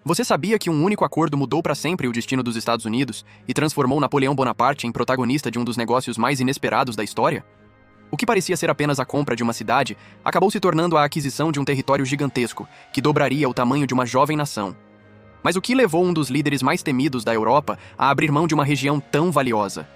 Você sabia que um único acordo mudou para sempre o destino dos Estados Unidos e transformou Napoleão Bonaparte em protagonista de um dos negócios mais inesperados da história? O que parecia ser apenas a compra de uma cidade acabou se tornando a aquisição de um território gigantesco, que dobraria o tamanho de uma jovem nação. Mas o que levou um dos líderes mais temidos da Europa a abrir mão de uma região tão valiosa?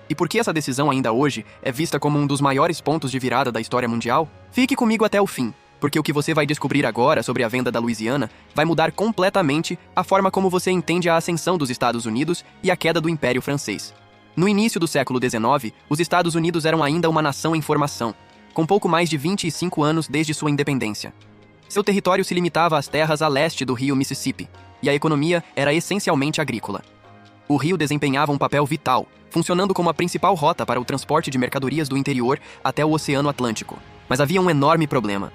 E por que essa decisão ainda hoje é vista como um dos maiores pontos de virada da história mundial? Fique comigo até o fim, porque o que você vai descobrir agora sobre a venda da Louisiana vai mudar completamente a forma como você entende a ascensão dos Estados Unidos e a queda do Império Francês. No início do século XIX, os Estados Unidos eram ainda uma nação em formação, com pouco mais de 25 anos desde sua independência. Seu território se limitava às terras a leste do rio Mississippi, e a economia era essencialmente agrícola. O rio desempenhava um papel vital, funcionando como a principal rota para o transporte de mercadorias do interior até o Oceano Atlântico. Mas havia um enorme problema.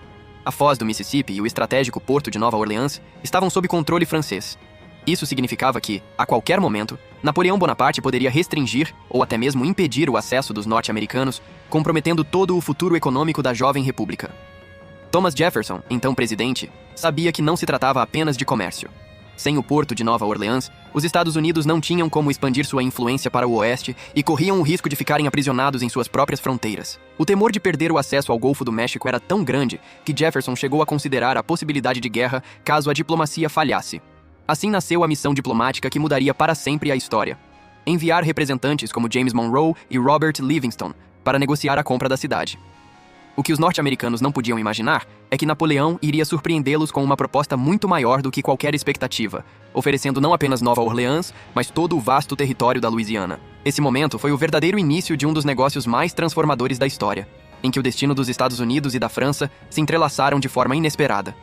A foz do Mississippi e o estratégico porto de Nova Orleans estavam sob controle francês. Isso significava que, a qualquer momento, Napoleão Bonaparte poderia restringir ou até mesmo impedir o acesso dos norte-americanos, comprometendo todo o futuro econômico da jovem república. Thomas Jefferson, então presidente, sabia que não se tratava apenas de comércio. Sem o porto de Nova Orleans, os Estados Unidos não tinham como expandir sua influência para o oeste e corriam o risco de ficarem aprisionados em suas próprias fronteiras. O temor de perder o acesso ao Golfo do México era tão grande que Jefferson chegou a considerar a possibilidade de guerra caso a diplomacia falhasse. Assim nasceu a missão diplomática que mudaria para sempre a história. Enviar representantes como James Monroe e Robert Livingston para negociar a compra da cidade. O que os norte-americanos não podiam imaginar é que Napoleão iria surpreendê-los com uma proposta muito maior do que qualquer expectativa, oferecendo não apenas Nova Orleans, mas todo o vasto território da Louisiana. Esse momento foi o verdadeiro início de um dos negócios mais transformadores da história, em que o destino dos Estados Unidos e da França se entrelaçaram de forma inesperada.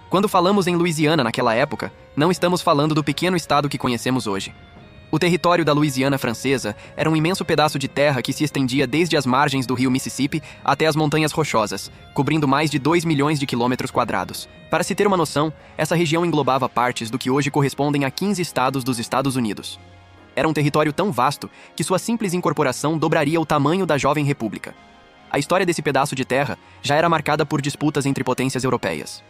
Quando falamos em Louisiana naquela época, não estamos falando do pequeno estado que conhecemos hoje. O território da Louisiana francesa era um imenso pedaço de terra que se estendia desde as margens do rio Mississippi até as Montanhas Rochosas, cobrindo mais de 2 milhões de quilômetros quadrados. Para se ter uma noção, essa região englobava partes do que hoje correspondem a 15 estados dos Estados Unidos. Era um território tão vasto que sua simples incorporação dobraria o tamanho da jovem república. A história desse pedaço de terra já era marcada por disputas entre potências europeias.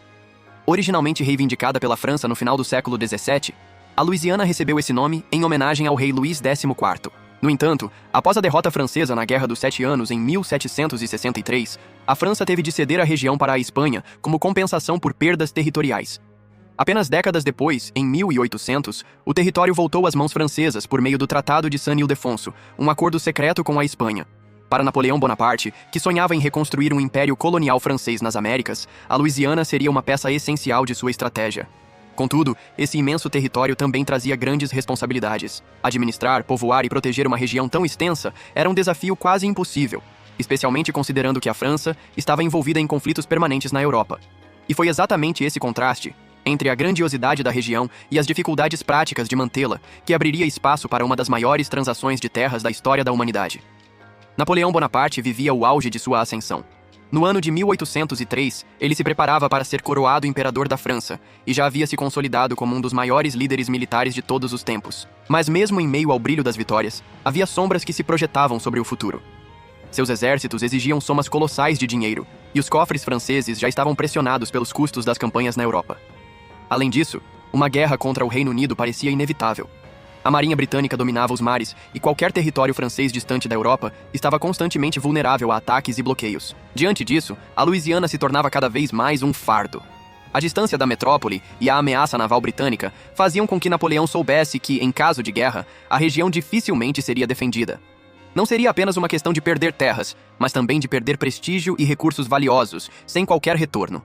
Originalmente reivindicada pela França no final do século XVII, a Louisiana recebeu esse nome em homenagem ao rei Luís XIV. No entanto, após a derrota francesa na Guerra dos Sete Anos em 1763, a França teve de ceder a região para a Espanha como compensação por perdas territoriais. Apenas décadas depois, em 1800, o território voltou às mãos francesas por meio do Tratado de Saint-Ildefonso, um acordo secreto com a Espanha. Para Napoleão Bonaparte, que sonhava em reconstruir um império colonial francês nas Américas, a Louisiana seria uma peça essencial de sua estratégia. Contudo, esse imenso território também trazia grandes responsabilidades. Administrar, povoar e proteger uma região tão extensa era um desafio quase impossível, especialmente considerando que a França estava envolvida em conflitos permanentes na Europa. E foi exatamente esse contraste entre a grandiosidade da região e as dificuldades práticas de mantê-la que abriria espaço para uma das maiores transações de terras da história da humanidade. Napoleão Bonaparte vivia o auge de sua ascensão. No ano de 1803, ele se preparava para ser coroado imperador da França e já havia se consolidado como um dos maiores líderes militares de todos os tempos. Mas mesmo em meio ao brilho das vitórias, havia sombras que se projetavam sobre o futuro. Seus exércitos exigiam somas colossais de dinheiro, e os cofres franceses já estavam pressionados pelos custos das campanhas na Europa. Além disso, uma guerra contra o Reino Unido parecia inevitável. A marinha britânica dominava os mares e qualquer território francês distante da Europa estava constantemente vulnerável a ataques e bloqueios. Diante disso, a Louisiana se tornava cada vez mais um fardo. A distância da metrópole e a ameaça naval britânica faziam com que Napoleão soubesse que, em caso de guerra, a região dificilmente seria defendida. Não seria apenas uma questão de perder terras, mas também de perder prestígio e recursos valiosos, sem qualquer retorno.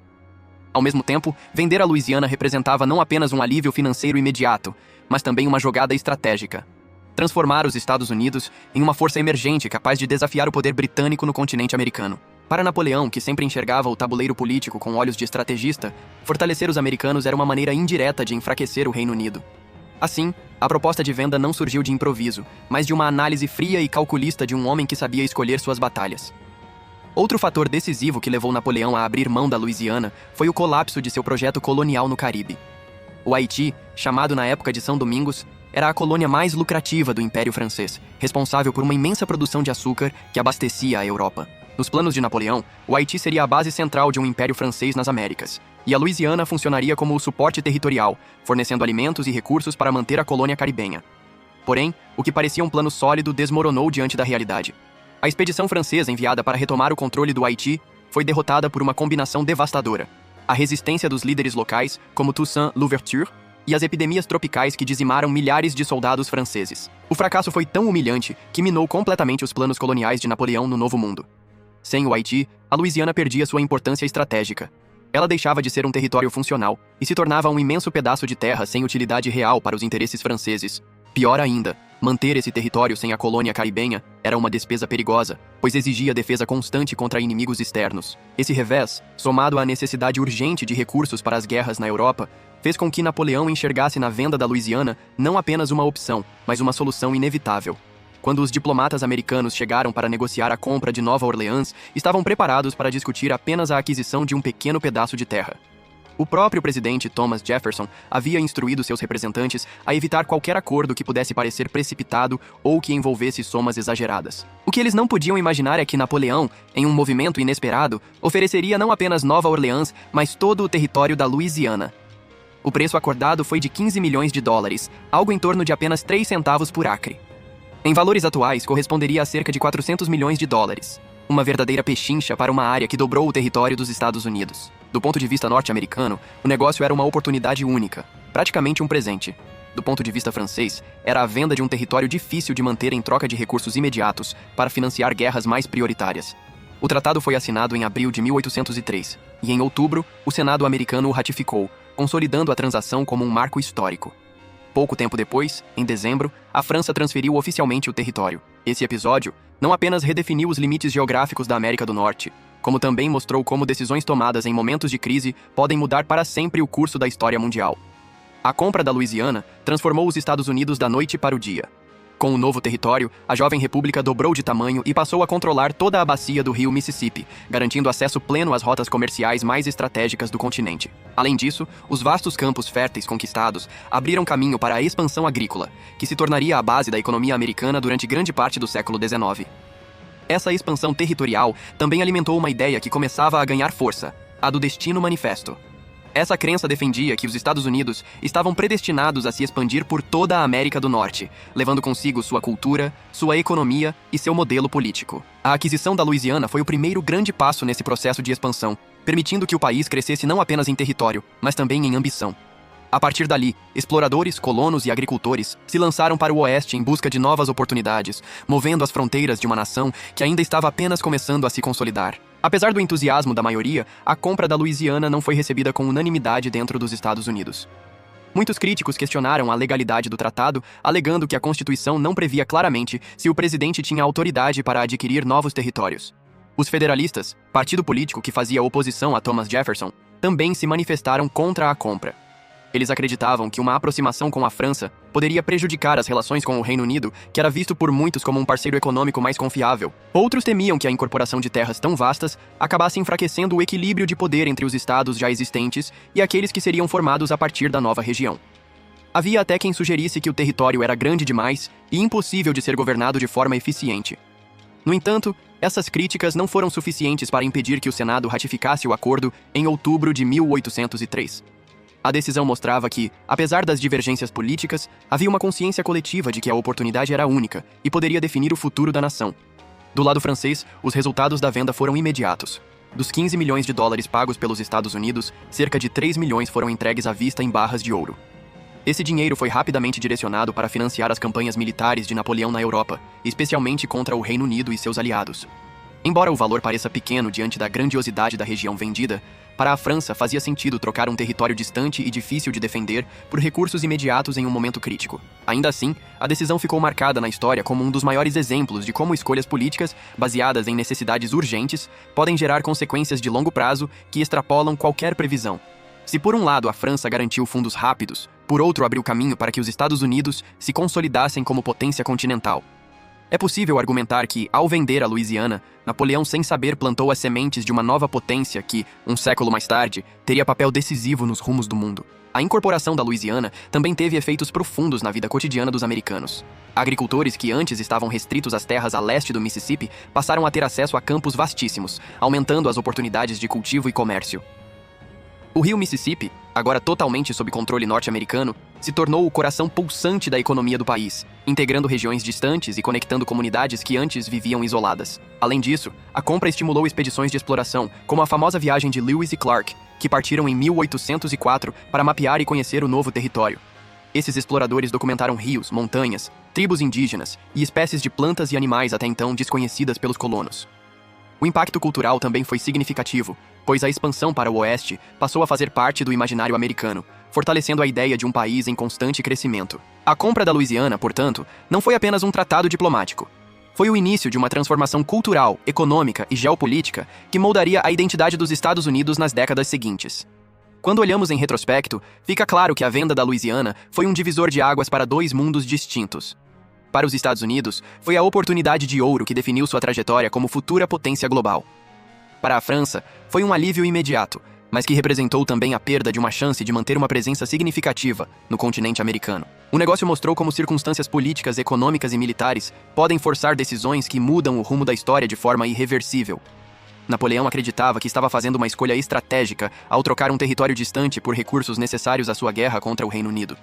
Ao mesmo tempo, vender a Louisiana representava não apenas um alívio financeiro imediato, mas também uma jogada estratégica. Transformar os Estados Unidos em uma força emergente capaz de desafiar o poder britânico no continente americano. Para Napoleão, que sempre enxergava o tabuleiro político com olhos de estrategista, fortalecer os americanos era uma maneira indireta de enfraquecer o Reino Unido. Assim, a proposta de venda não surgiu de improviso, mas de uma análise fria e calculista de um homem que sabia escolher suas batalhas. Outro fator decisivo que levou Napoleão a abrir mão da Louisiana foi o colapso de seu projeto colonial no Caribe. O Haiti, chamado na época de São Domingos, era a colônia mais lucrativa do Império Francês, responsável por uma imensa produção de açúcar que abastecia a Europa. Nos planos de Napoleão, o Haiti seria a base central de um império francês nas Américas, e a Louisiana funcionaria como o suporte territorial, fornecendo alimentos e recursos para manter a colônia caribenha. Porém, o que parecia um plano sólido desmoronou diante da realidade. A expedição francesa enviada para retomar o controle do Haiti foi derrotada por uma combinação devastadora: a resistência dos líderes locais, como Toussaint Louverture, e as epidemias tropicais que dizimaram milhares de soldados franceses. O fracasso foi tão humilhante que minou completamente os planos coloniais de Napoleão no Novo Mundo. Sem o Haiti, a Louisiana perdia sua importância estratégica. Ela deixava de ser um território funcional e se tornava um imenso pedaço de terra sem utilidade real para os interesses franceses. Pior ainda, manter esse território sem a colônia caribenha era uma despesa perigosa, pois exigia defesa constante contra inimigos externos. Esse revés, somado à necessidade urgente de recursos para as guerras na Europa, fez com que Napoleão enxergasse na venda da Louisiana não apenas uma opção, mas uma solução inevitável. Quando os diplomatas americanos chegaram para negociar a compra de Nova Orleans, estavam preparados para discutir apenas a aquisição de um pequeno pedaço de terra. O próprio presidente Thomas Jefferson havia instruído seus representantes a evitar qualquer acordo que pudesse parecer precipitado ou que envolvesse somas exageradas. O que eles não podiam imaginar é que Napoleão, em um movimento inesperado, ofereceria não apenas Nova Orleans, mas todo o território da Louisiana. O preço acordado foi de 15 milhões de dólares, algo em torno de apenas 3 centavos por acre. Em valores atuais, corresponderia a cerca de 400 milhões de dólares. Uma verdadeira pechincha para uma área que dobrou o território dos Estados Unidos. Do ponto de vista norte-americano, o negócio era uma oportunidade única, praticamente um presente. Do ponto de vista francês, era a venda de um território difícil de manter em troca de recursos imediatos para financiar guerras mais prioritárias. O tratado foi assinado em abril de 1803, e em outubro, o Senado americano o ratificou, consolidando a transação como um marco histórico. Pouco tempo depois, em dezembro, a França transferiu oficialmente o território. Esse episódio não apenas redefiniu os limites geográficos da América do Norte, como também mostrou como decisões tomadas em momentos de crise podem mudar para sempre o curso da história mundial. A compra da Louisiana transformou os Estados Unidos da noite para o dia. Com o novo território, a jovem república dobrou de tamanho e passou a controlar toda a bacia do rio Mississippi, garantindo acesso pleno às rotas comerciais mais estratégicas do continente. Além disso, os vastos campos férteis conquistados abriram caminho para a expansão agrícola, que se tornaria a base da economia americana durante grande parte do século XIX. Essa expansão territorial também alimentou uma ideia que começava a ganhar força: a do Destino Manifesto. Essa crença defendia que os Estados Unidos estavam predestinados a se expandir por toda a América do Norte, levando consigo sua cultura, sua economia e seu modelo político. A aquisição da Louisiana foi o primeiro grande passo nesse processo de expansão, permitindo que o país crescesse não apenas em território, mas também em ambição. A partir dali, exploradores, colonos e agricultores se lançaram para o oeste em busca de novas oportunidades, movendo as fronteiras de uma nação que ainda estava apenas começando a se consolidar. Apesar do entusiasmo da maioria, a compra da Louisiana não foi recebida com unanimidade dentro dos Estados Unidos. Muitos críticos questionaram a legalidade do tratado, alegando que a Constituição não previa claramente se o presidente tinha autoridade para adquirir novos territórios. Os federalistas, partido político que fazia oposição a Thomas Jefferson, também se manifestaram contra a compra. Eles acreditavam que uma aproximação com a França poderia prejudicar as relações com o Reino Unido, que era visto por muitos como um parceiro econômico mais confiável. Outros temiam que a incorporação de terras tão vastas acabasse enfraquecendo o equilíbrio de poder entre os estados já existentes e aqueles que seriam formados a partir da nova região. Havia até quem sugerisse que o território era grande demais e impossível de ser governado de forma eficiente. No entanto, essas críticas não foram suficientes para impedir que o Senado ratificasse o acordo em outubro de 1803. A decisão mostrava que, apesar das divergências políticas, havia uma consciência coletiva de que a oportunidade era única e poderia definir o futuro da nação. Do lado francês, os resultados da venda foram imediatos. Dos 15 milhões de dólares pagos pelos Estados Unidos, cerca de 3 milhões foram entregues à vista em barras de ouro. Esse dinheiro foi rapidamente direcionado para financiar as campanhas militares de Napoleão na Europa, especialmente contra o Reino Unido e seus aliados. Embora o valor pareça pequeno diante da grandiosidade da região vendida, para a França fazia sentido trocar um território distante e difícil de defender por recursos imediatos em um momento crítico. Ainda assim, a decisão ficou marcada na história como um dos maiores exemplos de como escolhas políticas, baseadas em necessidades urgentes, podem gerar consequências de longo prazo que extrapolam qualquer previsão. Se por um lado a França garantiu fundos rápidos, por outro abriu caminho para que os Estados Unidos se consolidassem como potência continental. É possível argumentar que, ao vender a Louisiana, Napoleão sem saber plantou as sementes de uma nova potência que, um século mais tarde, teria papel decisivo nos rumos do mundo. A incorporação da Louisiana também teve efeitos profundos na vida cotidiana dos americanos. Agricultores que antes estavam restritos às terras a leste do Mississippi passaram a ter acesso a campos vastíssimos, aumentando as oportunidades de cultivo e comércio. O rio Mississippi, agora totalmente sob controle norte-americano, se tornou o coração pulsante da economia do país, integrando regiões distantes e conectando comunidades que antes viviam isoladas. Além disso, a compra estimulou expedições de exploração, como a famosa viagem de Lewis e Clark, que partiram em 1804 para mapear e conhecer o novo território. Esses exploradores documentaram rios, montanhas, tribos indígenas e espécies de plantas e animais até então desconhecidas pelos colonos. O impacto cultural também foi significativo, pois a expansão para o oeste passou a fazer parte do imaginário americano, fortalecendo a ideia de um país em constante crescimento. A compra da Louisiana, portanto, não foi apenas um tratado diplomático. Foi o início de uma transformação cultural, econômica e geopolítica que moldaria a identidade dos Estados Unidos nas décadas seguintes. Quando olhamos em retrospecto, fica claro que a venda da Louisiana foi um divisor de águas para dois mundos distintos. Para os Estados Unidos, foi a oportunidade de ouro que definiu sua trajetória como futura potência global. Para a França, foi um alívio imediato, mas que representou também a perda de uma chance de manter uma presença significativa no continente americano. O negócio mostrou como circunstâncias políticas, econômicas e militares podem forçar decisões que mudam o rumo da história de forma irreversível. Napoleão acreditava que estava fazendo uma escolha estratégica ao trocar um território distante por recursos necessários à sua guerra contra o Reino Unido.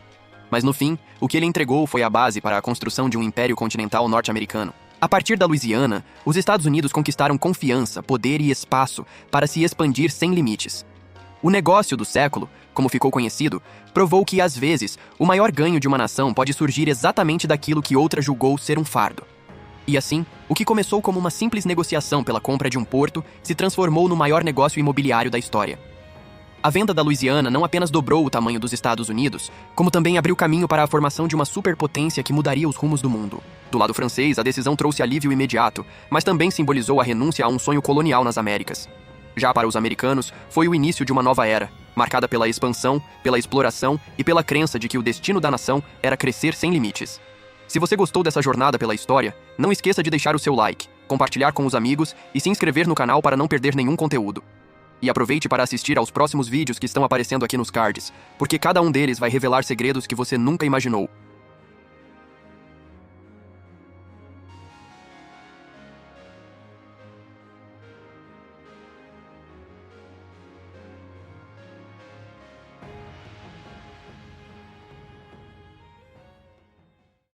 Mas no fim, o que ele entregou foi a base para a construção de um império continental norte-americano. A partir da Louisiana, os Estados Unidos conquistaram confiança, poder e espaço para se expandir sem limites. O negócio do século, como ficou conhecido, provou que, às vezes, o maior ganho de uma nação pode surgir exatamente daquilo que outra julgou ser um fardo. E assim, o que começou como uma simples negociação pela compra de um porto se transformou no maior negócio imobiliário da história. A venda da Louisiana não apenas dobrou o tamanho dos Estados Unidos, como também abriu caminho para a formação de uma superpotência que mudaria os rumos do mundo. Do lado francês, a decisão trouxe alívio imediato, mas também simbolizou a renúncia a um sonho colonial nas Américas. Já para os americanos, foi o início de uma nova era, marcada pela expansão, pela exploração e pela crença de que o destino da nação era crescer sem limites. Se você gostou dessa jornada pela história, não esqueça de deixar o seu like, compartilhar com os amigos e se inscrever no canal para não perder nenhum conteúdo. E aproveite para assistir aos próximos vídeos que estão aparecendo aqui nos cards, porque cada um deles vai revelar segredos que você nunca imaginou.